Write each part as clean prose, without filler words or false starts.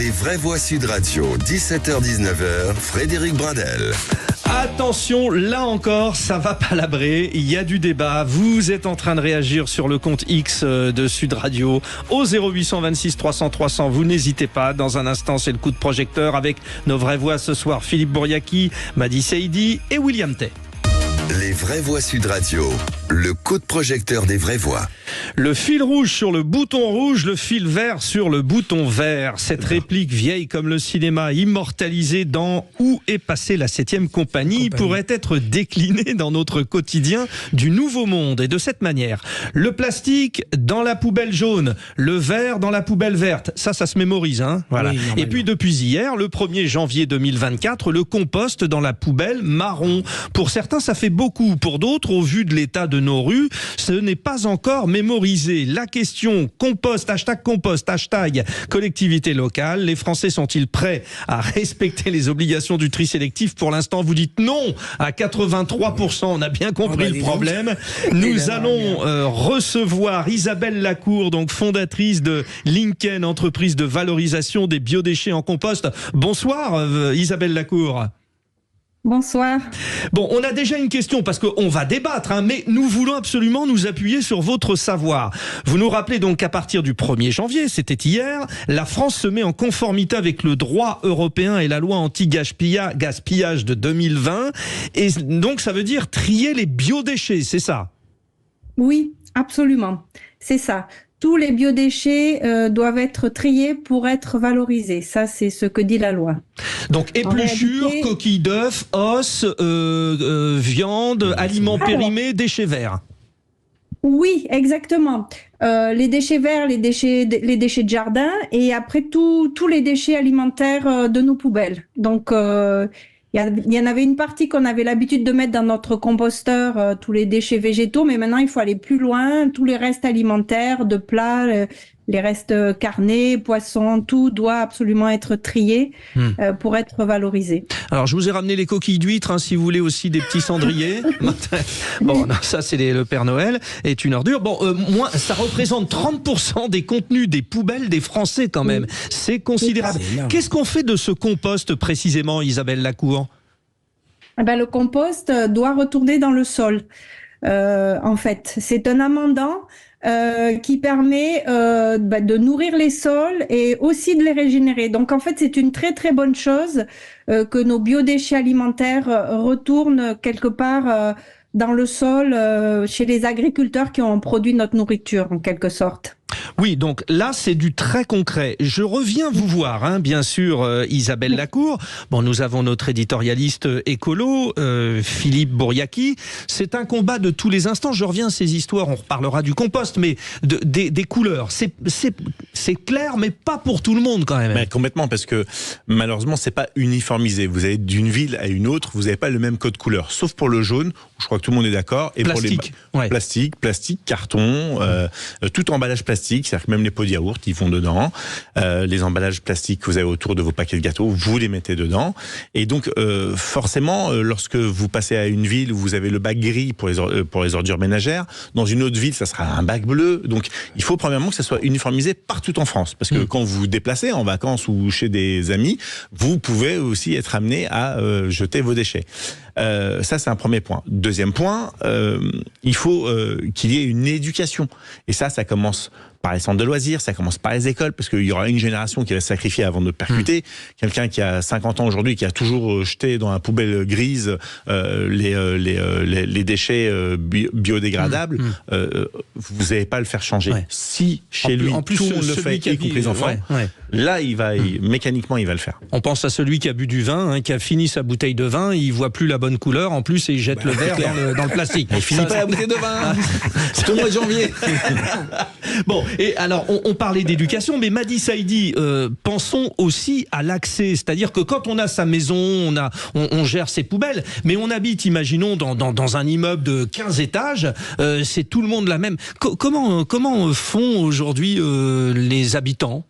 Les vraies voix Sud Radio, 17h-19h, Frédéric Brindel. Attention, là encore, ça va palabrer, il y a du débat. Vous êtes en train de réagir sur le compte X de Sud Radio au 0826 300 300. Vous n'hésitez pas. Dans un instant, c'est le coup de projecteur avec nos vraies voix ce soir. Philippe Bouriaki, Madi Saïdi et William Tay. Les vraies voix Sud Radio, le coup de projecteur des vraies voix. Le fil rouge sur le bouton rouge, le fil vert sur le bouton vert. Cette réplique vieille comme le cinéma, immortalisée dans Où est passée la 7e compagnie, pourrait être déclinée dans notre quotidien du nouveau monde. Et de cette manière, le plastique dans la poubelle jaune, le verre dans la poubelle verte. Ça se mémorise, hein. Voilà. Oui, et puis depuis hier, le 1er janvier 2024, le compost dans la poubelle marron. Pour certains, ça fait beaucoup. Pour d'autres, au vu de l'état de nos rues, ce n'est pas encore mémorisé. La question compost, hashtag collectivité locale. Les Français sont-ils prêts à respecter les obligations du tri sélectif? Pour l'instant, vous dites non à 83%. On a bien compris le problème. Nous allons recevoir Isabelle Lacour, donc fondatrice de Lincoln, entreprise de valorisation des biodéchets en compost. Bonsoir Isabelle Lacour. Bonsoir. Bon, on a déjà une question parce qu'on va débattre, hein, mais nous voulons absolument nous appuyer sur votre savoir. Vous nous rappelez donc qu'à partir du 1er janvier, c'était hier, la France se met en conformité avec le droit européen et la loi anti-gaspillage de 2020. Et donc, ça veut dire trier les biodéchets, c'est ça? Oui, absolument. C'est ça. Tous les biodéchets doivent être triés pour être valorisés. Ça, c'est ce que dit la loi. Donc épluchures, coquilles d'œufs, os, viande, aliments périmés, déchets verts. Oui, exactement. Les déchets verts, les déchets de jardin et après tous les déchets alimentaires de nos poubelles. Donc il y en avait une partie qu'on avait l'habitude de mettre dans notre composteur, tous les déchets végétaux, mais maintenant il faut aller plus loin. Tous les restes alimentaires, de plats, les restes carnés, poissons, tout doit absolument être trié pour être valorisé. Alors je vous ai ramené les coquilles d'huîtres, hein, si vous voulez aussi des petits cendriers. Bon, non, ça c'est le Père Noël est une ordure. Bon, moi ça représente 30% des contenus des poubelles des Français quand même. C'est considérable. Qu'est-ce qu'on fait de ce compost précisément, Isabelle Lacour? Le compost doit retourner dans le sol. En fait, c'est un amendant qui permet de nourrir les sols et aussi de les régénérer. Donc en fait, c'est une très très bonne chose que nos biodéchets alimentaires retournent quelque part dans le sol chez les agriculteurs qui ont produit notre nourriture en quelque sorte. Oui, donc là, c'est du très concret. Je reviens vous voir, hein, bien sûr, Isabelle Lacour. Bon, nous avons notre éditorialiste écolo, Philippe Bouriaki. C'est un combat de tous les instants. Je reviens à ces histoires, on reparlera du compost, mais des couleurs. C'est clair, mais pas pour tout le monde quand même. Mais complètement, parce que malheureusement, c'est pas uniformisé. Vous allez d'une ville à une autre, vous n'avez pas le même code couleur. Sauf pour le jaune, où je crois que tout le monde est d'accord. Et plastique, pour les plastique, carton, tout emballage plastique, c'est-à-dire que même les pots de yaourt, ils vont dedans. Les emballages plastiques que vous avez autour de vos paquets de gâteaux, vous les mettez dedans. Et donc, forcément, lorsque vous passez à une ville où vous avez le bac gris pour les ordures ménagères, dans une autre ville, ça sera un bac bleu. Donc, il faut premièrement que ça soit uniformisé partout en France. Parce que quand vous vous déplacez en vacances ou chez des amis, vous pouvez aussi être amené à jeter vos déchets. Ça, c'est un premier point. Deuxième point, il faut qu'il y ait une éducation. Et ça commence par les centres de loisirs, ça commence par les écoles, parce qu'il y aura une génération qui va se sacrifier avant de percuter. Quelqu'un qui a 50 ans aujourd'hui, qui a toujours jeté dans la poubelle grise les déchets biodégradables, vous n'allez pas le faire changer. Ouais. Si chez lui, en plus, tout le monde le fait, y compris les enfants, là, mécaniquement, il va le faire. On pense à celui qui a bu du vin, hein, qui a fini sa bouteille de vin, il voit plus la bonne couleur, en plus, et il jette le verre dans le plastique. Il finit pas la bouteille de vin. C'est au mois de janvier. Bon, et alors, on parlait d'éducation, mais Madi Saïdi, pensons aussi à l'accès. C'est-à-dire que quand on a sa maison, on gère ses poubelles, mais on habite, imaginons, dans un immeuble de 15 étages, c'est tout le monde la même. Comment font aujourd'hui les habitants?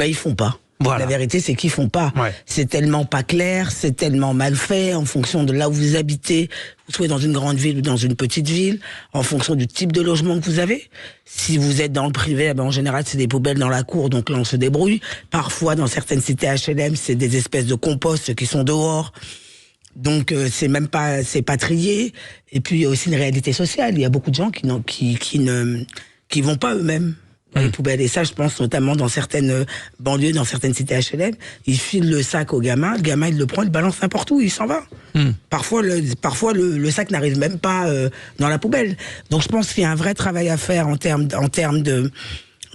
Ils font pas. Voilà. La vérité, c'est qu'ils font pas. Ouais. C'est tellement pas clair, c'est tellement mal fait en fonction de là où vous habitez. Vous soyez dans une grande ville ou dans une petite ville, en fonction du type de logement que vous avez. Si vous êtes dans le privé, en général, c'est des poubelles dans la cour, donc là, on se débrouille. Parfois, dans certaines cités HLM, c'est des espèces de compost qui sont dehors. Donc c'est pas trié. Et puis il y a aussi une réalité sociale. Il y a beaucoup de gens qui vont pas eux-mêmes dans les poubelles. Et ça, je pense notamment dans certaines banlieues, dans certaines cités HLM, ils filent le sac au gamin. Le gamin, il le prend, il le balance n'importe où, il s'en va. Parfois le sac n'arrive même pas dans la poubelle. Donc je pense qu'il y a un vrai travail à faire en termes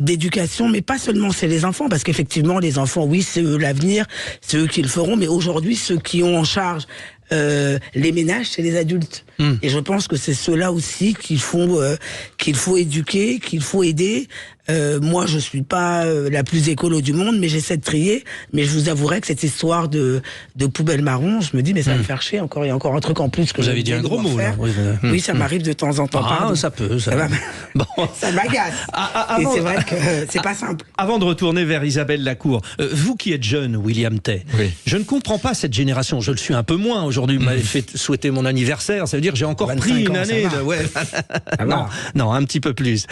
d'éducation, mais pas seulement c'est les enfants, parce qu'effectivement les enfants, oui, c'est eux l'avenir, c'est eux qui le feront, mais aujourd'hui ceux qui ont en charge les ménages, c'est les adultes. Et je pense que c'est ceux-là aussi qu'il faut éduquer, qu'il faut aider. Moi, je suis pas la plus écolo du monde, mais j'essaie de trier. Mais je vous avouerai que cette histoire de poubelle marron, je me dis, mais ça va me faire chier encore. Il y a encore un truc en plus que vous avez dit un gros mot, là. Oui, ça m'arrive de temps en temps. Ah, ça peut. Ça m'agace. Et c'est vrai que c'est pas simple. Avant de retourner vers Isabelle Lacour, vous qui êtes jeune, William Tay, je ne comprends pas cette génération. Je le suis un peu moins. Aujourd'hui, vous m'avez fait souhaiter mon anniversaire. Ça veut dire que j'ai encore pris une année. Non, un petit peu plus.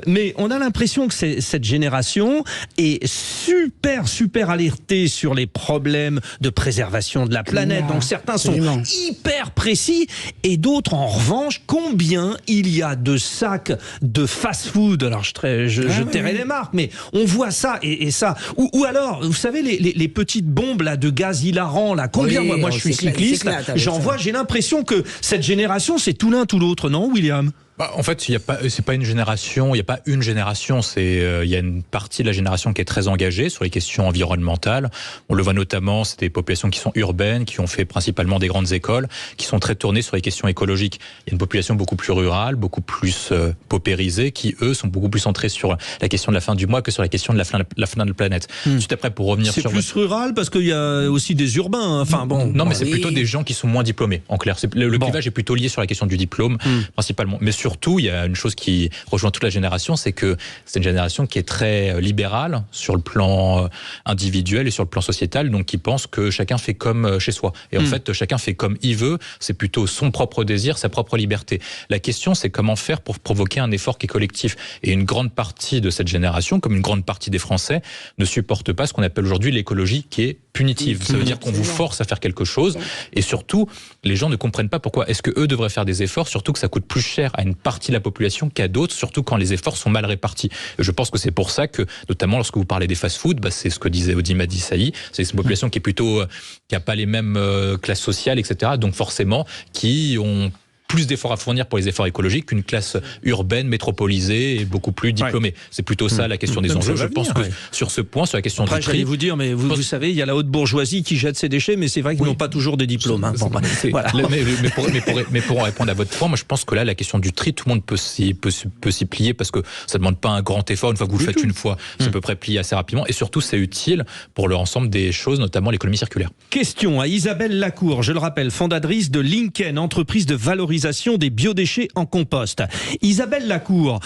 Mais on a l'impression que cette génération est super alertée sur les problèmes de préservation de la planète. Donc certains sont hyper précis et d'autres, en revanche, combien il y a de sacs de fast-food. Alors je tairai les marques, mais on voit ça et ça. Ou alors, vous savez, les petites bombes là de gaz hilarant là. Combien moi je suis cycliste, j'en vois. J'ai l'impression que cette génération, c'est tout l'un tout l'autre, non, William? En fait, c'est pas une génération, il n'y a pas une génération, il y a une partie de la génération qui est très engagée sur les questions environnementales. On le voit notamment, c'est des populations qui sont urbaines, qui ont fait principalement des grandes écoles, qui sont très tournées sur les questions écologiques. Il y a une population beaucoup plus rurale, beaucoup plus paupérisée, qui eux sont beaucoup plus centrés sur la question de la fin du mois que sur la question de la fin de la planète. Juste après, pour revenir sur... C'est plus rural parce qu'il y a aussi des urbains, hein. Enfin bon... Non, mais c'est plutôt des gens qui sont moins diplômés, en clair. Le clivage est plutôt lié sur la question du diplôme, principalement. Mais surtout, il y a une chose qui rejoint toute la génération, c'est que c'est une génération qui est très libérale sur le plan individuel et sur le plan sociétal, donc qui pense que chacun fait comme chez soi. Et en fait, chacun fait comme il veut, c'est plutôt son propre désir, sa propre liberté. La question, c'est comment faire pour provoquer un effort qui est collectif. Et une grande partie de cette génération, comme une grande partie des Français, ne supporte pas ce qu'on appelle aujourd'hui l'écologie qui est punitive. Ça veut dire qu'on vous force à faire quelque chose, et surtout, les gens ne comprennent pas pourquoi est-ce que eux devraient faire des efforts, surtout que ça coûte plus cher à une partie de la population qu'à d'autres, surtout quand les efforts sont mal répartis. Et je pense que c'est pour ça que, notamment lorsque vous parlez des fast-food, c'est ce que disait Odile Madissaï, c'est une population qui est plutôt, qui n'a pas les mêmes classes sociales, etc. Donc forcément, qui ont plus d'efforts à fournir pour les efforts écologiques qu'une classe urbaine, métropolisée et beaucoup plus diplômée. C'est plutôt ça la question des enjeux. Je pense que sur ce point, sur la question du tri... J'allais vous dire, mais vous savez, il y a la haute bourgeoisie qui jette ses déchets, mais c'est vrai qu'ils n'ont pas toujours des diplômes. Hein. Voilà. Mais pour répondre à votre point, moi je pense que là, la question du tri, tout le monde peut s'y plier parce que ça ne demande pas un grand effort. Une fois que vous le faites une fois, c'est à peu près plié assez rapidement. Et surtout, c'est utile pour l'ensemble des choses, notamment l'économie circulaire. Question à Isabelle Lacour, je le rappelle, fondatrice de Linken, entreprise de valorisation des biodéchets en compost. Isabelle Lacour,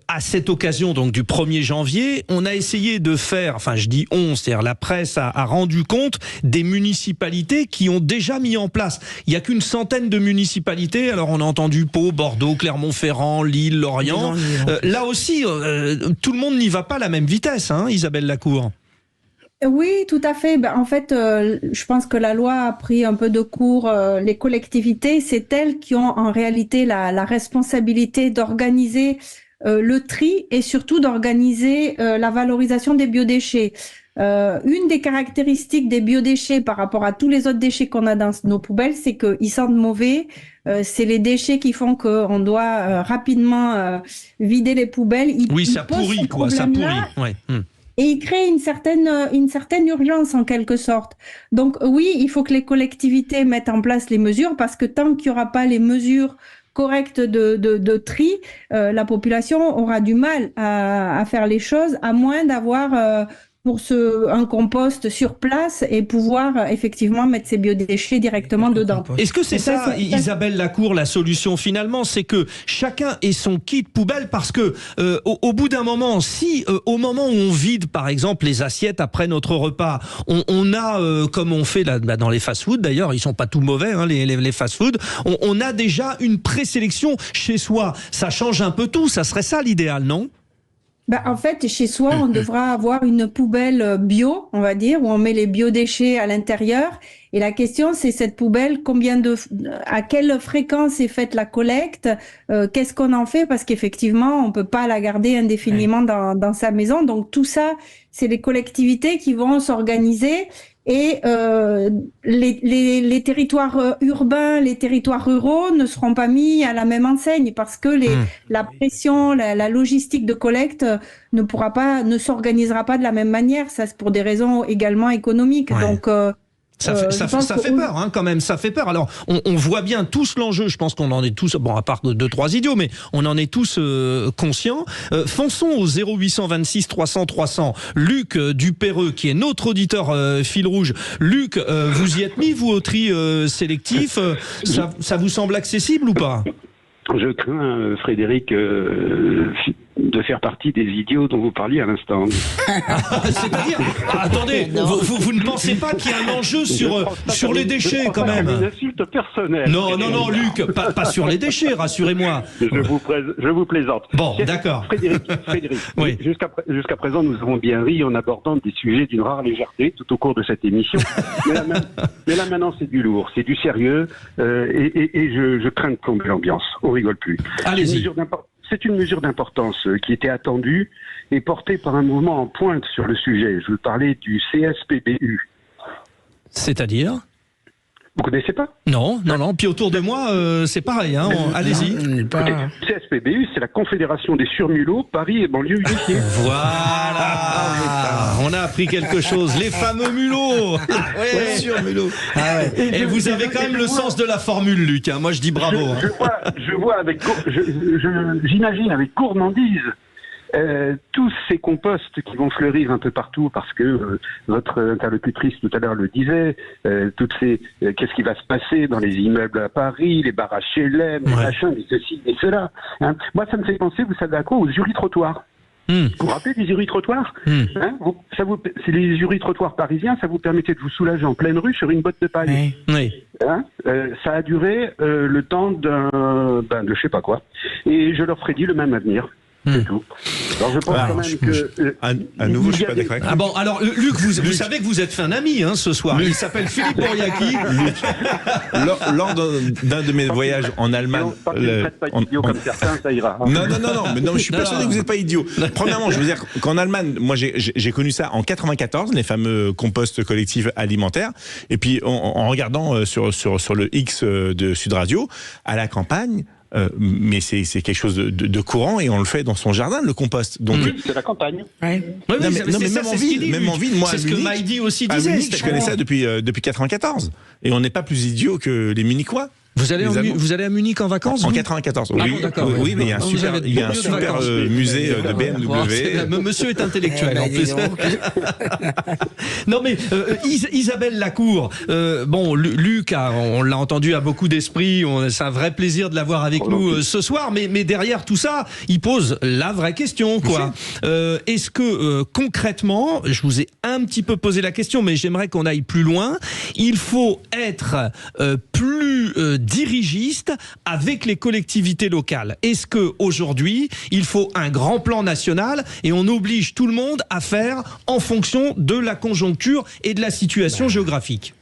à cette occasion donc du 1er janvier, on a essayé de faire, enfin je dis on, c'est-à-dire la presse a rendu compte des municipalités qui ont déjà mis en place. Il n'y a qu'une centaine de municipalités, alors on a entendu Pau, Bordeaux, Clermont-Ferrand, Lille, Lorient. Là aussi, tout le monde n'y va pas à la même vitesse, hein, Isabelle Lacour. Oui, tout à fait. En fait, je pense que la loi a pris un peu de court les collectivités. C'est elles qui ont en réalité la responsabilité d'organiser le tri et surtout d'organiser la valorisation des biodéchets. Une des caractéristiques des biodéchets par rapport à tous les autres déchets qu'on a dans nos poubelles, c'est qu'ils sentent mauvais. C'est les déchets qui font qu'on doit rapidement vider les poubelles. Ça pourrit, quoi. Ça pourrit. Ouais. Et il crée une certaine urgence en quelque sorte. Donc oui, il faut que les collectivités mettent en place les mesures parce que tant qu'il n'y aura pas les mesures correctes de tri, la population aura du mal à faire les choses, à moins d'avoir un compost sur place et pouvoir effectivement mettre ses biodéchets directement dedans. Est-ce que c'est ça, Isabelle Lacour, la solution finalement, c'est que chacun ait son kit poubelle, parce que au bout d'un moment, si au moment où on vide par exemple les assiettes après notre repas, on a comme on fait là, dans les fast-food d'ailleurs, ils sont pas tout mauvais hein, les fast-food, on a déjà une présélection chez soi. Ça change un peu tout, ça serait ça l'idéal, non ? En fait, chez soi, on devra avoir une poubelle bio, on va dire, où on met les biodéchets à l'intérieur. Et la question, c'est cette poubelle, à quelle fréquence est faite la collecte, qu'est-ce qu'on en fait, parce qu'effectivement, on peut pas la garder indéfiniment dans sa maison. Donc tout ça, c'est les collectivités qui vont s'organiser. Et les territoires urbains, les territoires ruraux ne seront pas mis à la même enseigne, parce que la pression, la logistique de collecte ne s'organisera pas de la même manière. Ça, c'est pour des raisons également économiques. Ouais. Donc ça fait peur, hein, quand même. Ça fait peur. Alors, on voit bien tous l'enjeu. Je pense qu'on en est tous, bon, à part 2-3 idiots, mais on en est tous conscients. Fonçons au 0826 300 300. Luc Dupéreux, qui est notre auditeur fil rouge. Luc, vous y êtes mis, vous, au tri sélectif. Ça vous semble accessible ou pas ? Je crains, Frédéric, de faire partie des idiots dont vous parliez à l'instant. C'est-à-dire, attendez, vous ne pensez pas qu'il y a un enjeu sur les déchets quand même ? Une insulte personnelle. Non, Luc, pas sur les déchets, rassurez-moi. Je vous plaisante. Bon, d'accord. Frédéric, oui. Jusqu'à présent, nous avons bien ri en abordant des sujets d'une rare légèreté tout au cours de cette émission. mais là maintenant, c'est du lourd, c'est du sérieux, et je crains de plomber l'ambiance. On rigole plus. Allez-y. C'est une mesure d'importance qui était attendue et portée par un mouvement en pointe sur le sujet. Je veux parler du CSPBU. C'est-à-dire ? Vous connaissez pas ? Non. Puis autour de moi, c'est pareil. Hein. Allez-y. Écoutez, CSPBU, c'est la Confédération des surmulots Paris et banlieue unifiée. Voilà. On a appris quelque chose. Les fameux mulots. Surmulots. Et vous avez quand même le sens de la formule, Luc. Hein. Moi, je dis bravo. Je vois j'imagine avec gourmandise tous ces composts qui vont fleurir un peu partout, parce que votre interlocutrice tout à l'heure le disait, qu'est-ce qui va se passer dans les immeubles à Paris, les bars HLM, les machins, les ceci et cela. Hein. Moi, ça me fait penser, vous savez à quoi ? Aux uri-trottoirs. Vous vous rappelez des uri-trottoirs hein, c'est les uri-trottoirs parisiens, ça vous permettait de vous soulager en pleine rue sur une botte de paille. Oui. Hein, ça a duré le temps de je sais pas quoi. Et je leur ferai dit le même avenir. C'est tout. Alors je pense quand même que... à nouveau, je suis pas d'accord. Ah bon, alors Luc, vous savez que vous êtes fait un ami ce soir. Il s'appelle Philippe Boriaki. Lors d'un de mes voyages en Allemagne... Ne faites pas idiot comme certains, ça ira. Non, mais je suis persuadé que vous n'êtes pas idiot. Premièrement, je veux dire qu'en Allemagne, moi j'ai connu ça en 94, les fameux composts collectifs alimentaires. Et puis en regardant sur le X de Sud Radio, à la campagne, mais c'est quelque chose de courant, et on le fait dans son jardin, le compost. Donc c'est la campagne. Ouais. Mais même en ville, moi, c'est ce que Maïdi aussi disait. Munich, je connais ça depuis 94, et on n'est pas plus idiot que les Munichois. Vous allez à Munich en vacances En 94. Oui, d'accord. Oui, mais il y a un super musée de BMW. Monsieur est intellectuel en plus. Non mais Isabelle Lacour, Luc, on l'a entendu, a beaucoup d'esprit. C'est un vrai plaisir de l'avoir avec nous ce soir. Mais derrière tout ça, il pose la vraie question, quoi. Est-ce que concrètement, je vous ai un petit peu posé la question, mais j'aimerais qu'on aille plus loin. Il faut être plus dirigiste avec les collectivités locales. Est-ce que aujourd'hui, il faut un grand plan national et on oblige tout le monde à faire en fonction de la conjoncture et de la situation géographique ?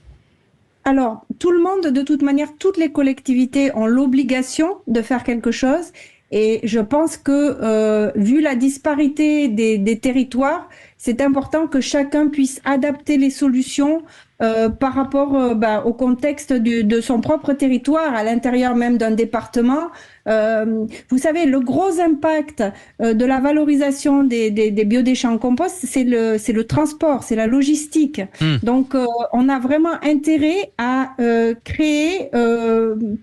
Alors, tout le monde, de toute manière, toutes les collectivités ont l'obligation de faire quelque chose. Et je pense que, vu la disparité des territoires, c'est important que chacun puisse adapter les solutions par rapport au contexte de son propre territoire, à l'intérieur même d'un département. Vous savez, le gros impact de la valorisation des biodéchets en compost, c'est le transport, c'est la logistique. Donc, on a vraiment intérêt à créer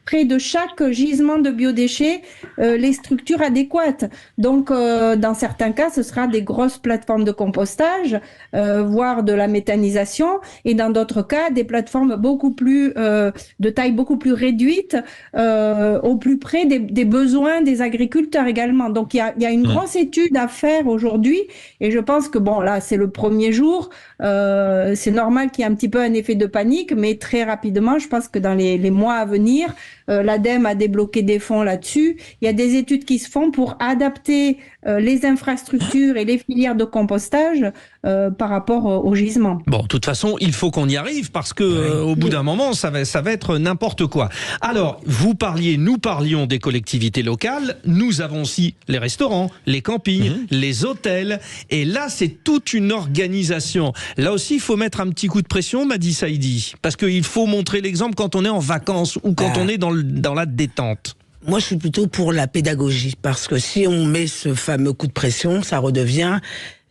près de chaque gisement de biodéchets les structures adéquates. Donc, dans certains cas, ce sera des grosses plateformes de compostage, voire de la méthanisation, et dans d'autres cas, des plateformes de taille beaucoup plus réduite, au plus près des besoins des agriculteurs également. Donc, il y a une grosse étude à faire aujourd'hui, et je pense que bon, là, c'est le premier jour. C'est normal qu'il y ait un petit peu un effet de panique, mais très rapidement, je pense que dans les mois à venir, l'ADEME a débloqué des fonds là-dessus. Il y a des études qui se font pour adapter les infrastructures et les filières de compostage par rapport au gisement. Bon, de toute façon, il faut qu'on y arrive parce que au bout d'un moment, ça va être n'importe quoi. Alors, nous parlions des collectivités locales. Nous avons aussi les restaurants, les campings, les hôtels. Et là, c'est toute une organisation. Là aussi, il faut mettre un petit coup de pression, m'a dit Saïdi. Parce qu'il faut montrer l'exemple quand on est en vacances ou quand on est dans la détente. Moi, je suis plutôt pour la pédagogie, parce que si on met ce fameux coup de pression, ça redevient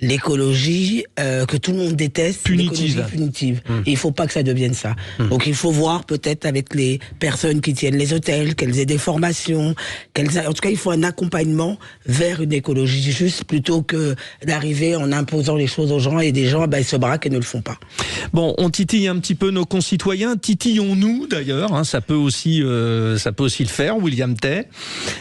l'écologie que tout le monde déteste, punitive. Et il faut pas que ça devienne ça. Donc il faut voir peut-être avec les personnes qui tiennent les hôtels, qu'elles aient des formations, en tout cas il faut un accompagnement vers une écologie juste, plutôt que d'arriver en imposant les choses aux gens, et des gens ils se braquent et ne le font pas. Bon, on titille un petit peu nos concitoyens, titillons-nous d'ailleurs, hein, ça peut aussi le faire, William Tay.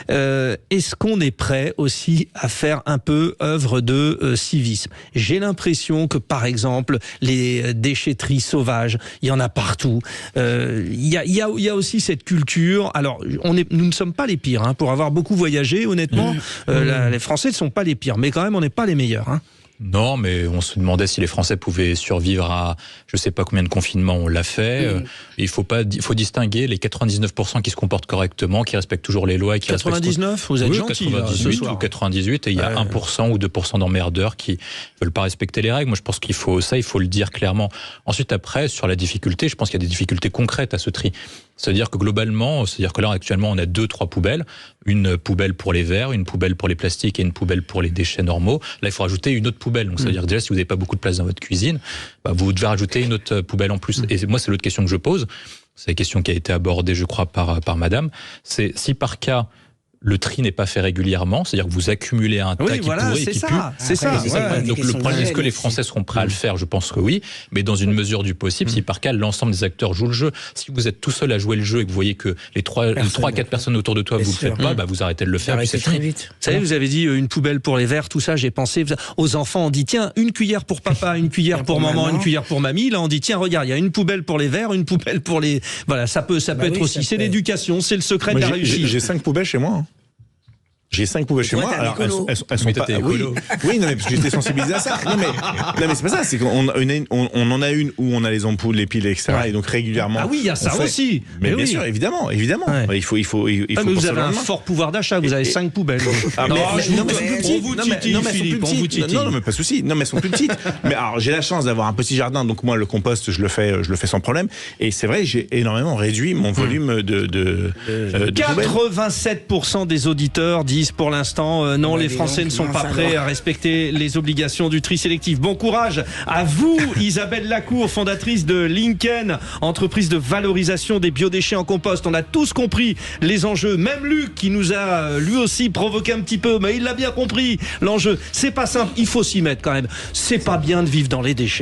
Est-ce qu'on est prêt aussi à faire un peu œuvre de civisme? J'ai l'impression que, par exemple, les déchetteries sauvages, il y en a partout. Il y a aussi cette culture. Alors, nous ne sommes pas les pires, hein, pour avoir beaucoup voyagé, honnêtement. Les Français ne sont pas les pires, mais quand même, on n'est pas les meilleurs. Hein. Non, mais on se demandait si les Français pouvaient survivre à je sais pas combien de confinements on l'a fait. Il faut distinguer les 99% qui se comportent correctement, qui respectent toujours les lois et qui 99, vous êtes gentil 98 ou 98, et il y a 1% ou 2% d'emmerdeurs qui veulent pas respecter les règles. Moi, je pense qu'il faut le dire clairement. Ensuite, après, sur la difficulté, je pense qu'il y a des difficultés concrètes à ce tri. C'est-à-dire que globalement, là actuellement on a 2-3 poubelles, une poubelle pour les verres, une poubelle pour les plastiques et une poubelle pour les déchets normaux. Là, il faut rajouter une autre poubelle. Donc, ça veut dire que déjà, si vous n'avez pas beaucoup de place dans votre cuisine, vous devez rajouter une autre poubelle en plus. Et moi, c'est l'autre question que je pose. C'est la question qui a été abordée, je crois, par madame. C'est si par cas, le tri n'est pas fait régulièrement, c'est-à-dire que vous accumulez un tas qui pourrit et qui pue. C'est ça. Donc le problème, est-ce que les Français seront prêts à le faire? Je pense que oui, mais dans une mesure du possible, si par cas l'ensemble des acteurs jouent le jeu. Si vous êtes tout seul à jouer le jeu et que vous voyez que les 3-4 personnes autour de toi vous le faites pas, vous arrêtez de le faire. C'est très vite. Vous savez, vous avez dit une poubelle pour les verres, tout ça, j'ai pensé aux enfants, on dit tiens, une cuillère pour papa, une cuillère pour maman, une cuillère pour mamie. Là, on dit tiens, regarde, il y a une poubelle pour les verres, une poubelle pour les... Voilà, ça peut être aussi. C'est l'éducation, c'est le secret de la réussite. J'ai 5 poubelles chez moi. J'ai 5 poubelles chez moi. Alors elles sont pas écolo. Oui, non, mais parce que j'étais sensibilisé à ça. Non mais c'est pas ça. C'est qu'on en a une où on a les ampoules, les piles, etc. Et donc régulièrement. Ah oui, il y a ça aussi. Mais bien sûr, évidemment. Ouais. Il faut. Mais vous avez un fort pouvoir d'achat. Vous avez 5 poubelles. On vous titille, Philippe. On vous titille. Non, mais pas de souci. Non, mais elles sont plus petites. Mais alors, j'ai la chance d'avoir un petit jardin, donc moi le compost, je le fais sans problème. Et c'est vrai, j'ai énormément réduit mon volume de 87% des auditeurs disent pour l'instant non, les Français ne sont pas prêts à respecter les obligations du tri sélectif. Bon courage à vous, Isabelle Lacour, fondatrice de Lincoln, entreprise de valorisation des biodéchets en compost. On a tous compris les enjeux, même Luc qui nous a lui aussi provoqué un petit peu, mais il l'a bien compris. L'enjeu, c'est pas simple, il faut s'y mettre quand même. C'est pas bien de vivre dans les déchets.